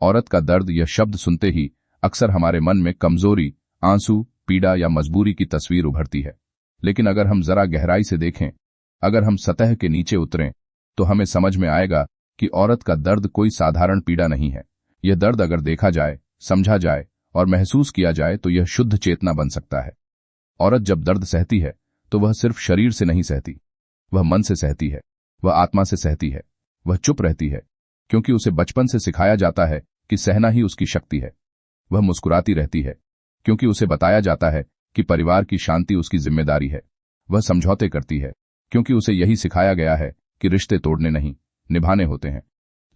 औरत का दर्द यह शब्द सुनते ही अक्सर हमारे मन में कमजोरी, आंसू, पीड़ा या मजबूरी की तस्वीर उभरती है। लेकिन अगर हम जरा गहराई से देखें, अगर हम सतह के नीचे उतरें, तो हमें समझ में आएगा कि औरत का दर्द कोई साधारण पीड़ा नहीं है। यह दर्द अगर देखा जाए, समझा जाए और महसूस किया जाए तो यह शुद्ध चेतना बन सकता है। औरत जब दर्द सहती है तो वह सिर्फ शरीर से नहीं सहती, वह मन से सहती है, वह आत्मा से सहती है। वह चुप रहती है क्योंकि उसे बचपन से सिखाया जाता है कि सहना ही उसकी शक्ति है। वह मुस्कुराती रहती है क्योंकि उसे बताया जाता है कि परिवार की शांति उसकी जिम्मेदारी है। वह समझौते करती है क्योंकि उसे यही सिखाया गया है कि रिश्ते तोड़ने नहीं, निभाने होते हैं।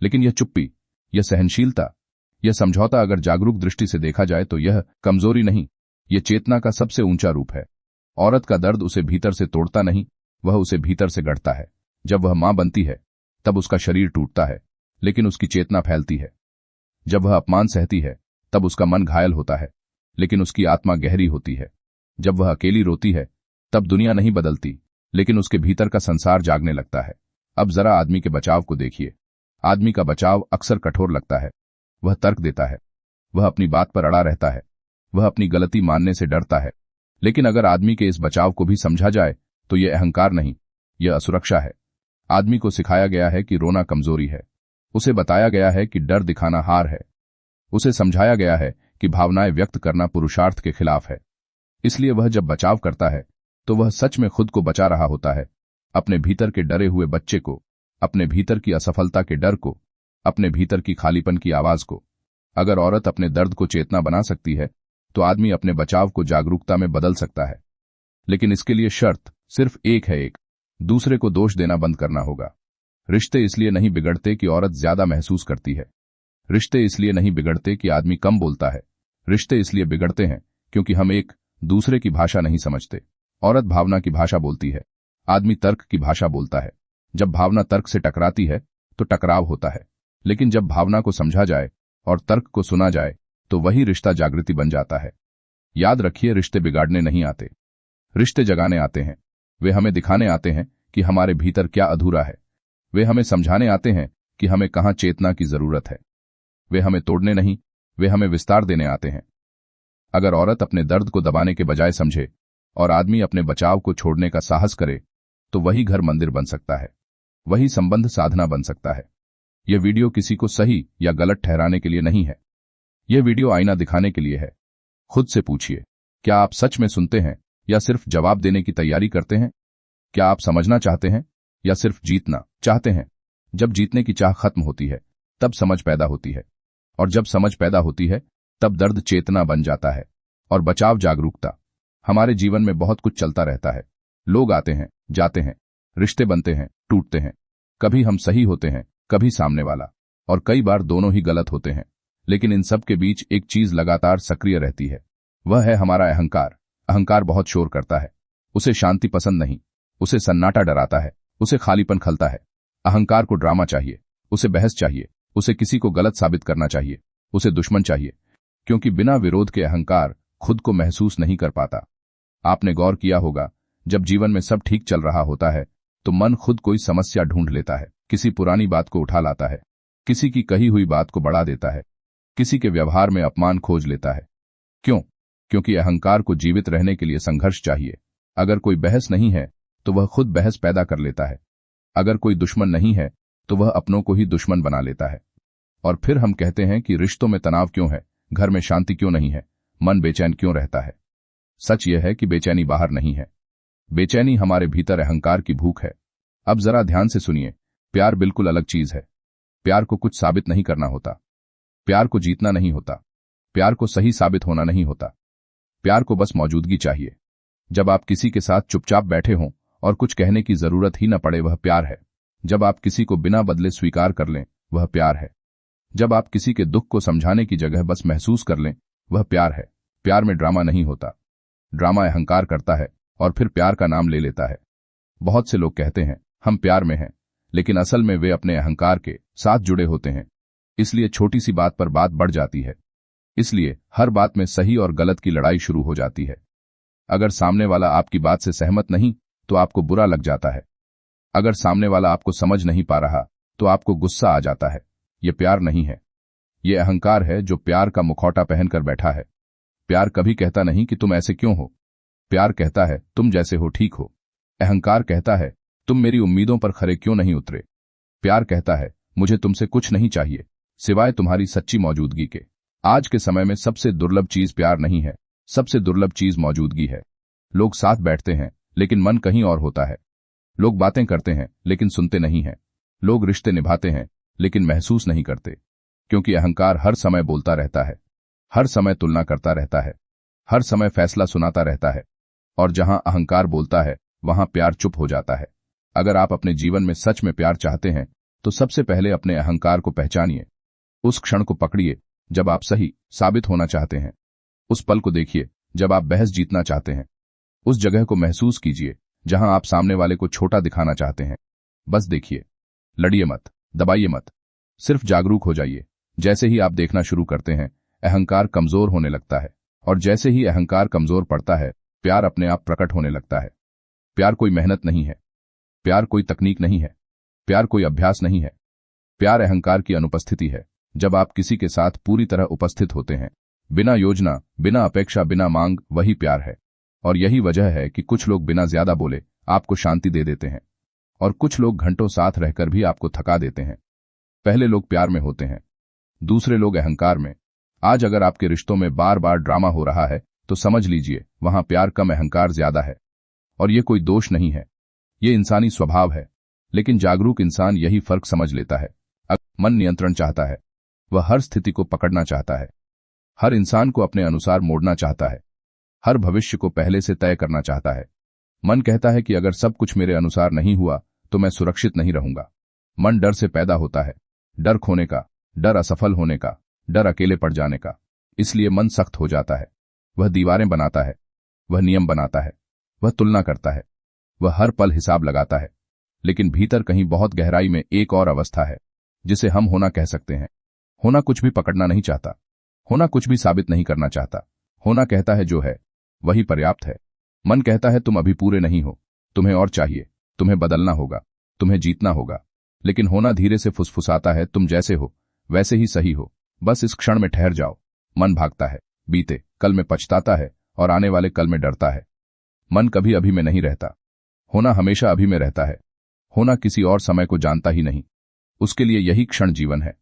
लेकिन यह चुप्पी, यह सहनशीलता, यह समझौता अगर जागरूक दृष्टि से देखा जाए तो यह कमजोरी नहीं, यह चेतना का सबसे ऊंचा रूप है। औरत का दर्द उसे भीतर से तोड़ता नहीं, वह उसे भीतर से गढ़ता है। जब वह मां बनती है तब उसका शरीर टूटता है, लेकिन उसकी चेतना फैलती है। जब वह अपमान सहती है तब उसका मन घायल होता है, लेकिन उसकी आत्मा गहरी होती है। जब वह अकेली रोती है तब दुनिया नहीं बदलती, लेकिन उसके भीतर का संसार जागने लगता है। अब जरा आदमी के बचाव को देखिए। आदमी का बचाव अक्सर कठोर लगता है। वह तर्क देता है, वह अपनी बात पर अड़ा रहता है, वह अपनी गलती मानने से डरता है। लेकिन अगर आदमी के इस बचाव को भी समझा जाए तो यह अहंकार नहीं, यह असुरक्षा है। आदमी को सिखाया गया है कि रोना कमजोरी है। उसे बताया गया है कि डर दिखाना हार है। उसे समझाया गया है कि भावनाएं व्यक्त करना पुरुषार्थ के खिलाफ है। इसलिए वह जब बचाव करता है तो वह सच में खुद को बचा रहा होता है, अपने भीतर के डरे हुए बच्चे को, अपने भीतर की असफलता के डर को, अपने भीतर की खालीपन की आवाज को। अगर औरत अपने दर्द को चेतना बना सकती है तो आदमी अपने बचाव को जागरूकता में बदल सकता है। लेकिन इसके लिए शर्त सिर्फ एक है, एक दूसरे को दोष देना बंद करना होगा। रिश्ते इसलिए नहीं बिगड़ते कि औरत ज्यादा महसूस करती है। रिश्ते इसलिए नहीं बिगड़ते कि आदमी कम बोलता है। रिश्ते इसलिए बिगड़ते हैं क्योंकि हम एक दूसरे की भाषा नहीं समझते। औरत भावना की भाषा बोलती है, आदमी तर्क की भाषा बोलता है। जब भावना तर्क से टकराती है तो टकराव होता है, लेकिन जब भावना को समझा जाए और तर्क को सुना जाए तो वही रिश्ता जागृति बन जाता है। याद रखिए, रिश्ते बिगाड़ने नहीं आते, रिश्ते जगाने आते हैं। वे हमें दिखाने आते हैं कि हमारे भीतर क्या अधूरा है। वे हमें समझाने आते हैं कि हमें कहाँ चेतना की जरूरत है। वे हमें तोड़ने नहीं, वे हमें विस्तार देने आते हैं। अगर औरत अपने दर्द को दबाने के बजाय समझे और आदमी अपने बचाव को छोड़ने का साहस करे तो वही घर मंदिर बन सकता है, वही संबंध साधना बन सकता है। यह वीडियो किसी को सही या गलत ठहराने के लिए नहीं है। यह वीडियो आईना दिखाने के लिए है। खुद से पूछिए, क्या आप सच में सुनते हैं या सिर्फ जवाब देने की तैयारी करते हैं? क्या आप समझना चाहते हैं या सिर्फ जीतना चाहते हैं? जब जीतने की चाह खत्म होती है तब समझ पैदा होती है, और जब समझ पैदा होती है तब दर्द चेतना बन जाता है और बचाव जागरूकता। हमारे जीवन में बहुत कुछ चलता रहता है। लोग आते हैं, जाते हैं, रिश्ते बनते हैं, टूटते हैं। कभी हम सही होते हैं, कभी सामने वाला, और कई बार दोनों ही गलत होते हैं। लेकिन इन सब के बीच एक चीज लगातार सक्रिय रहती है, वह है हमारा अहंकार। अहंकार बहुत शोर करता है। उसे शांति पसंद नहीं, उसे सन्नाटा डराता है, उसे खालीपन खलता है। अहंकार को ड्रामा चाहिए, उसे बहस चाहिए, उसे किसी को गलत साबित करना चाहिए, उसे दुश्मन चाहिए, क्योंकि बिना विरोध के अहंकार खुद को महसूस नहीं कर पाता। आपने गौर किया होगा, जब जीवन में सब ठीक चल रहा होता है तो मन खुद कोई समस्या ढूंढ लेता है, किसी पुरानी बात को उठा लाता है, किसी की कही हुई बात को बढ़ा देता है, किसी के व्यवहार में अपमान खोज लेता है। क्यों? क्योंकि अहंकार को जीवित रहने के लिए संघर्ष चाहिए। अगर कोई बहस नहीं है तो वह खुद बहस पैदा कर लेता है। अगर कोई दुश्मन नहीं है तो वह अपनों को ही दुश्मन बना लेता है। और फिर हम कहते हैं कि रिश्तों में तनाव क्यों है, घर में शांति क्यों नहीं है, मन बेचैन क्यों रहता है। सच यह है कि बेचैनी बाहर नहीं है, बेचैनी हमारे भीतर अहंकार की भूख है। अब जरा ध्यान से सुनिए, प्यार बिल्कुल अलग चीज है। प्यार को कुछ साबित नहीं करना होता, प्यार को जीतना नहीं होता, प्यार को सही साबित होना नहीं होता। प्यार को बस मौजूदगी चाहिए। जब आप किसी के साथ चुपचाप बैठे हों और कुछ कहने की जरूरत ही न पड़े, वह प्यार है। जब आप किसी को बिना बदले स्वीकार कर लें, वह प्यार है। जब आप किसी के दुख को समझाने की जगह बस महसूस कर लें, वह प्यार है। प्यार में ड्रामा नहीं होता। ड्रामा अहंकार करता है और फिर प्यार का नाम ले लेता है। बहुत से लोग कहते हैं हम प्यार में हैं, लेकिन असल में वे अपने अहंकार के साथ जुड़े होते हैं। इसलिए छोटी सी बात पर बात बढ़ जाती है। इसलिए हर बात में सही और गलत की लड़ाई शुरू हो जाती है। अगर सामने वाला आपकी बात से सहमत नहीं तो आपको बुरा लग जाता है। अगर सामने वाला आपको समझ नहीं पा रहा तो आपको गुस्सा आ जाता है। यह प्यार नहीं है, ये अहंकार है जो प्यार का मुखौटा पहनकर बैठा है। प्यार कभी कहता नहीं कि तुम ऐसे क्यों हो। प्यार कहता है तुम जैसे हो ठीक हो। अहंकार कहता है तुम मेरी उम्मीदों पर खरे क्यों नहीं उतरे। प्यार कहता है मुझे तुमसे कुछ नहीं चाहिए सिवाय तुम्हारी सच्ची मौजूदगी के। आज के समय में सबसे दुर्लभ चीज प्यार नहीं है, सबसे दुर्लभ चीज मौजूदगी है। लोग साथ बैठते हैं लेकिन मन कहीं और होता है। लोग बातें करते हैं लेकिन सुनते नहीं हैं। लोग रिश्ते निभाते हैं लेकिन महसूस नहीं करते। क्योंकि अहंकार हर समय बोलता रहता है, हर समय तुलना करता रहता है, हर समय फैसला सुनाता रहता है। और जहां अहंकार बोलता है वहां प्यार चुप हो जाता है। अगर आप अपने जीवन में सच में प्यार चाहते हैं तो सबसे पहले अपने अहंकार को पहचानिए। उस क्षण को पकड़िए जब आप सही साबित होना चाहते हैं। उस पल को देखिए जब आप बहस जीतना चाहते हैं। उस जगह को महसूस कीजिए जहां आप सामने वाले को छोटा दिखाना चाहते हैं। बस देखिए, लड़िए मत, दबाइए मत, सिर्फ जागरूक हो जाइए। जैसे ही आप देखना शुरू करते हैं अहंकार कमजोर होने लगता है, और जैसे ही अहंकार कमजोर पड़ता है प्यार अपने आप प्रकट होने लगता है। प्यार कोई मेहनत नहीं है, प्यार कोई तकनीक नहीं है, प्यार कोई अभ्यास नहीं है। प्यार अहंकार की अनुपस्थिति है। जब आप किसी के साथ पूरी तरह उपस्थित होते हैं, बिना योजना, बिना अपेक्षा, बिना मांग, वही प्यार है। और यही वजह है कि कुछ लोग बिना ज्यादा बोले आपको शांति दे देते हैं, और कुछ लोग घंटों साथ रहकर भी आपको थका देते हैं। पहले लोग प्यार में होते हैं, दूसरे लोग अहंकार में। आज अगर आपके रिश्तों में बार बार ड्रामा हो रहा है तो समझ लीजिए वहां प्यार कम, अहंकार ज्यादा है। और ये कोई दोष नहीं है, ये इंसानी स्वभाव है। लेकिन जागरूक इंसान यही फर्क समझ लेता है। मन नियंत्रण चाहता है, वह हर स्थिति को पकड़ना चाहता है, हर इंसान को अपने अनुसार मोड़ना चाहता है, हर भविष्य को पहले से तय करना चाहता है। मन कहता है कि अगर सब कुछ मेरे अनुसार नहीं हुआ तो मैं सुरक्षित नहीं रहूंगा। मन डर से पैदा होता है, डर खोने का, डर असफल होने का, डर अकेले पड़ जाने का। इसलिए मन सख्त हो जाता है, वह दीवारें बनाता है, वह नियम बनाता है, वह तुलना करता है, वह हर पल हिसाब लगाता है। लेकिन भीतर कहीं बहुत गहराई में एक और अवस्था है जिसे हम होना कह सकते हैं। होना कुछ भी पकड़ना नहीं चाहता, होना कुछ भी साबित नहीं करना चाहता। होना कहता है जो है वही पर्याप्त है। मन कहता है तुम अभी पूरे नहीं हो, तुम्हें और चाहिए, तुम्हें बदलना होगा, तुम्हें जीतना होगा। लेकिन होना धीरे से फुसफुसाता है तुम जैसे हो वैसे ही सही हो, बस इस क्षण में ठहर जाओ। मन भागता है, बीते कल में पछताता है और आने वाले कल में डरता है। मन कभी अभी में नहीं रहता, होना हमेशा अभी में रहता है। होना किसी और समय को जानता ही नहीं, उसके लिए यही क्षण जीवन है।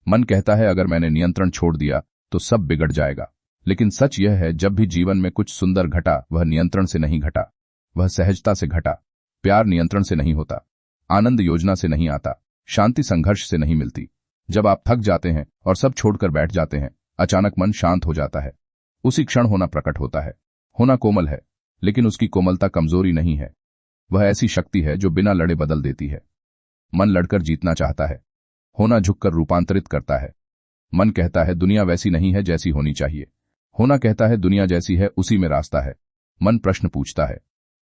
मन कहता है अगर मैंने नियंत्रण छोड़ दिया तो सब बिगड़ जाएगा। लेकिन सच यह है जब भी जीवन में कुछ सुंदर घटा वह नियंत्रण से नहीं घटा, वह सहजता से घटा। प्यार नियंत्रण से नहीं होता, आनंद योजना से नहीं आता, शांति संघर्ष से नहीं मिलती। जब आप थक जाते हैं और सब छोड़कर बैठ जाते हैं अचानक मन शांत हो जाता है। उसी क्षण होना प्रकट होता है। होना कोमल है लेकिन उसकी कोमलता कमजोरी नहीं है, वह ऐसी शक्ति है जो बिना लड़े बदल देती है। मन लड़कर जीतना चाहता है, होना झुककर रूपांतरित करता है। मन कहता है दुनिया वैसी नहीं है जैसी होनी चाहिए, होना कहता है दुनिया जैसी है उसी में रास्ता है। मन प्रश्न पूछता है,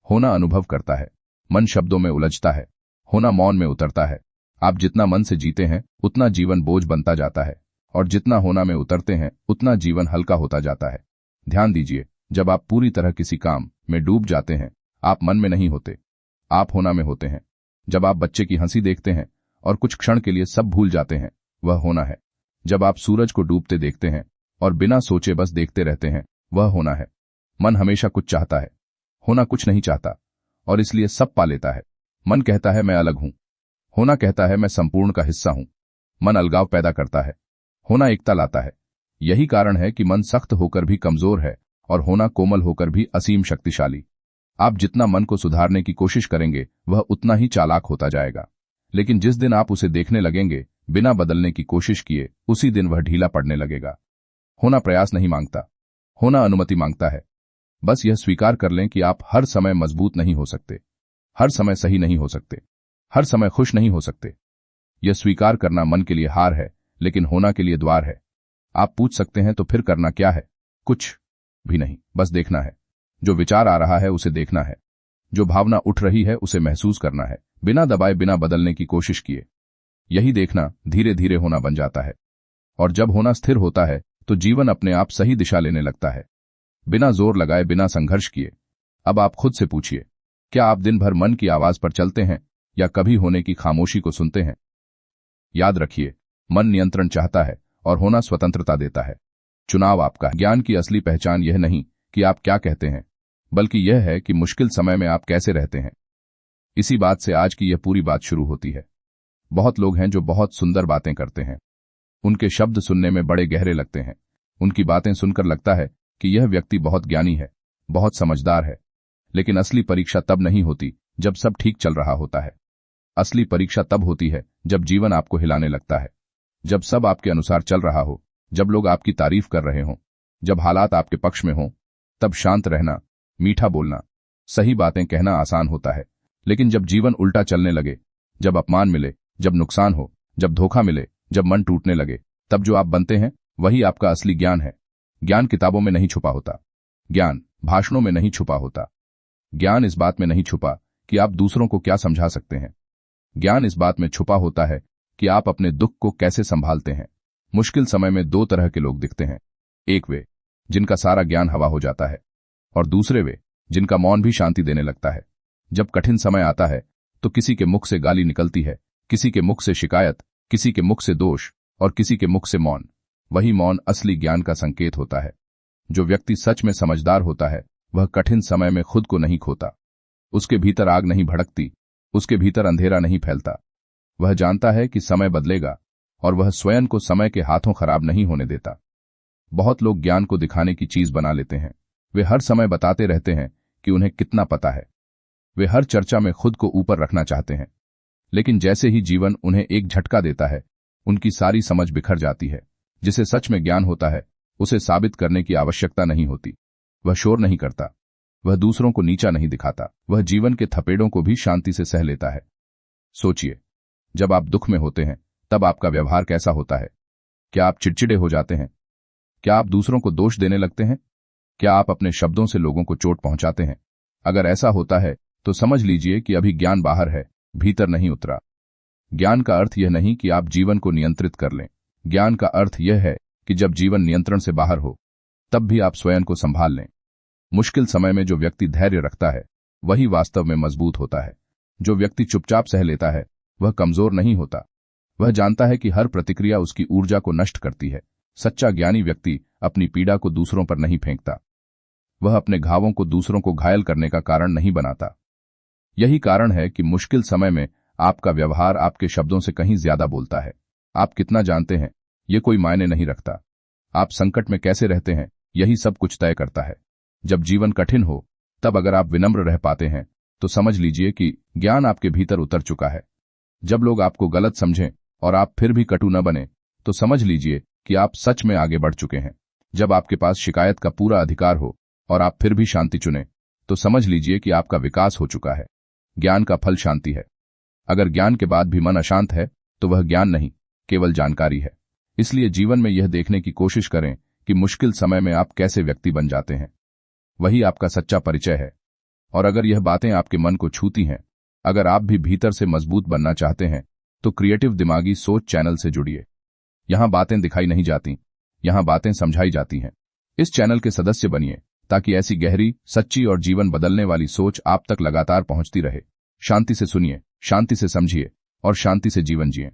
होना अनुभव करता है। मन शब्दों में उलझता है, होना मौन में उतरता है। आप जितना मन से जीते हैं उतना जीवन बोझ बनता जाता है, और जितना होना में उतरते हैं उतना जीवन हल्का होता जाता है। ध्यान दीजिए, जब आप पूरी तरह किसी काम में डूब जाते हैं आप मन में नहीं होते, आप होना में होते हैं। जब आप बच्चे की हंसी देखते हैं और कुछ क्षण के लिए सब भूल जाते हैं, वह होना है। जब आप सूरज को डूबते देखते हैं और बिना सोचे बस देखते रहते हैं, वह होना है। मन हमेशा कुछ चाहता है, होना कुछ नहीं चाहता, और इसलिए सब पा लेता है। मन कहता है मैं अलग हूं, होना कहता है मैं संपूर्ण का हिस्सा हूं। मन अलगाव पैदा करता है, होना एकता लाता है। यही कारण है कि मन सख्त होकर भी कमजोर है और होना कोमल होकर भी असीम शक्तिशाली। आप जितना मन को सुधारने की कोशिश करेंगे वह उतना ही चालाक होता जाएगा। लेकिन जिस दिन आप उसे देखने लगेंगे बिना बदलने की कोशिश किए, उसी दिन वह ढीला पड़ने लगेगा। होना प्रयास नहीं मांगता, होना अनुमति मांगता है। बस यह स्वीकार कर लें कि आप हर समय मजबूत नहीं हो सकते, हर समय सही नहीं हो सकते, हर समय खुश नहीं हो सकते। यह स्वीकार करना मन के लिए हार है, लेकिन होना के लिए द्वार है। आप पूछ सकते हैं तो फिर करना क्या है? कुछ भी नहीं, बस देखना है। जो विचार आ रहा है उसे देखना है, जो भावना उठ रही है उसे महसूस करना है, बिना दबाए, बिना बदलने की कोशिश किए। यही देखना धीरे धीरे होना बन जाता है। और जब होना स्थिर होता है तो जीवन अपने आप सही दिशा लेने लगता है, बिना जोर लगाए, बिना संघर्ष किए। अब आप खुद से पूछिए, क्या आप दिन भर मन की आवाज पर चलते हैं या कभी होने की खामोशी को सुनते हैं? याद रखिए, मन नियंत्रण चाहता है और होना स्वतंत्रता देता है। चुनाव आपका है। ज्ञान की असली पहचान यह नहीं कि आप क्या कहते हैं, बल्कि यह है कि मुश्किल समय में आप कैसे रहते हैं। इसी बात से आज की यह पूरी बात शुरू होती है। बहुत लोग हैं जो बहुत सुंदर बातें करते हैं। उनके शब्द सुनने में बड़े गहरे लगते हैं। उनकी बातें सुनकर लगता है कि यह व्यक्ति बहुत ज्ञानी है, बहुत समझदार है। लेकिन असली परीक्षा तब नहीं होती जब सब ठीक चल रहा होता है। असली परीक्षा तब होती है जब जीवन आपको हिलाने लगता है, जब सब आपके अनुसार चल रहा हो, जब लोग आपकी तारीफ कर रहे हों, जब हालात आपके पक्ष में हों। तब शांत रहना, मीठा बोलना, सही बातें कहना आसान होता है। लेकिन जब जीवन उल्टा चलने लगे, जब अपमान मिले, जब नुकसान हो, जब धोखा मिले, जब मन टूटने लगे, तब जो आप बनते हैं वही आपका असली ज्ञान है। ज्ञान किताबों में नहीं छुपा होता, ज्ञान भाषणों में नहीं छुपा होता, ज्ञान इस बात में नहीं छुपा कि आप दूसरों को क्या समझा सकते हैं। ज्ञान इस बात में छुपा होता है कि आप अपने दुख को कैसे संभालते हैं। मुश्किल समय में दो तरह के लोग दिखते हैं, एक वे जिनका सारा ज्ञान हवा हो जाता है, और दूसरे वे जिनका मौन भी शांति देने लगता है। जब कठिन समय आता है तो किसी के मुख से गाली निकलती है, किसी के मुख से शिकायत, किसी के मुख से दोष और किसी के मुख से मौन। वही मौन असली ज्ञान का संकेत होता है। जो व्यक्ति सच में समझदार होता है वह कठिन समय में खुद को नहीं खोता। उसके भीतर आग नहीं भड़कती, उसके भीतर अंधेरा नहीं फैलता। वह जानता है कि समय बदलेगा और वह स्वयं को समय के हाथों खराब नहीं होने देता। बहुत लोग ज्ञान को दिखाने की चीज बना लेते हैं। वे हर समय बताते रहते हैं कि उन्हें कितना पता है। वे हर चर्चा में खुद को ऊपर रखना चाहते हैं। लेकिन जैसे ही जीवन उन्हें एक झटका देता है, उनकी सारी समझ बिखर जाती है। जिसे सच में ज्ञान होता है उसे साबित करने की आवश्यकता नहीं होती। वह शोर नहीं करता, वह दूसरों को नीचा नहीं दिखाता, वह जीवन के थपेड़ों को भी शांति से सह लेता है। सोचिए, जब आप दुख में होते हैं तब आपका व्यवहार कैसा होता है? क्या आप चिड़चिड़े हो जाते हैं? क्या आप दूसरों को दोष देने लगते हैं? क्या आप अपने शब्दों से लोगों को चोट पहुंचाते हैं? अगर ऐसा होता है तो समझ लीजिए कि अभी ज्ञान बाहर है, भीतर नहीं उतरा। ज्ञान का अर्थ यह नहीं कि आप जीवन को नियंत्रित कर लें। ज्ञान का अर्थ यह है कि जब जीवन नियंत्रण से बाहर हो तब भी आप स्वयं को संभाल लें। मुश्किल समय में जो व्यक्ति धैर्य रखता है वही वास्तव में मजबूत होता है। जो व्यक्ति चुपचाप सह लेता है वह कमजोर नहीं होता। वह जानता है कि हर प्रतिक्रिया उसकी ऊर्जा को नष्ट करती है। सच्चा ज्ञानी व्यक्ति अपनी पीड़ा को दूसरों पर नहीं फेंकता। वह अपने घावों को दूसरों को घायल करने का कारण नहीं बनाता। यही कारण है कि मुश्किल समय में आपका व्यवहार आपके शब्दों से कहीं ज्यादा बोलता है। आप कितना जानते हैं यह कोई मायने नहीं रखता। आप संकट में कैसे रहते हैं यही सब कुछ तय करता है। जब जीवन कठिन हो तब अगर आप विनम्र रह पाते हैं तो समझ लीजिए कि ज्ञान आपके भीतर उतर चुका है। जब लोग आपको गलत समझें और आप फिर भी कटु न बने तो समझ लीजिए कि आप सच में आगे बढ़ चुके हैं। जब आपके पास शिकायत का पूरा अधिकार हो और आप फिर भी शांति चुने तो समझ लीजिए कि आपका विकास हो चुका है। ज्ञान का फल शांति है। अगर ज्ञान के बाद भी मन अशांत है तो वह ज्ञान नहीं, केवल जानकारी है। इसलिए जीवन में यह देखने की कोशिश करें कि मुश्किल समय में आप कैसे व्यक्ति बन जाते हैं। वही आपका सच्चा परिचय है। और अगर यह बातें आपके मन को छूती हैं, अगर आप भी भीतर से मजबूत बनना चाहते हैं तो क्रिएटिव दिमागी सोच चैनल से जुड़िए। यहां बातें दिखाई नहीं जाती, यहां बातें समझाई जाती हैं। इस चैनल के सदस्य बनिए ताकि ऐसी गहरी, सच्ची और जीवन बदलने वाली सोच आप तक लगातार पहुंचती रहे। शांति से सुनिए, शांति से समझिए और शांति से जीवन जिएं।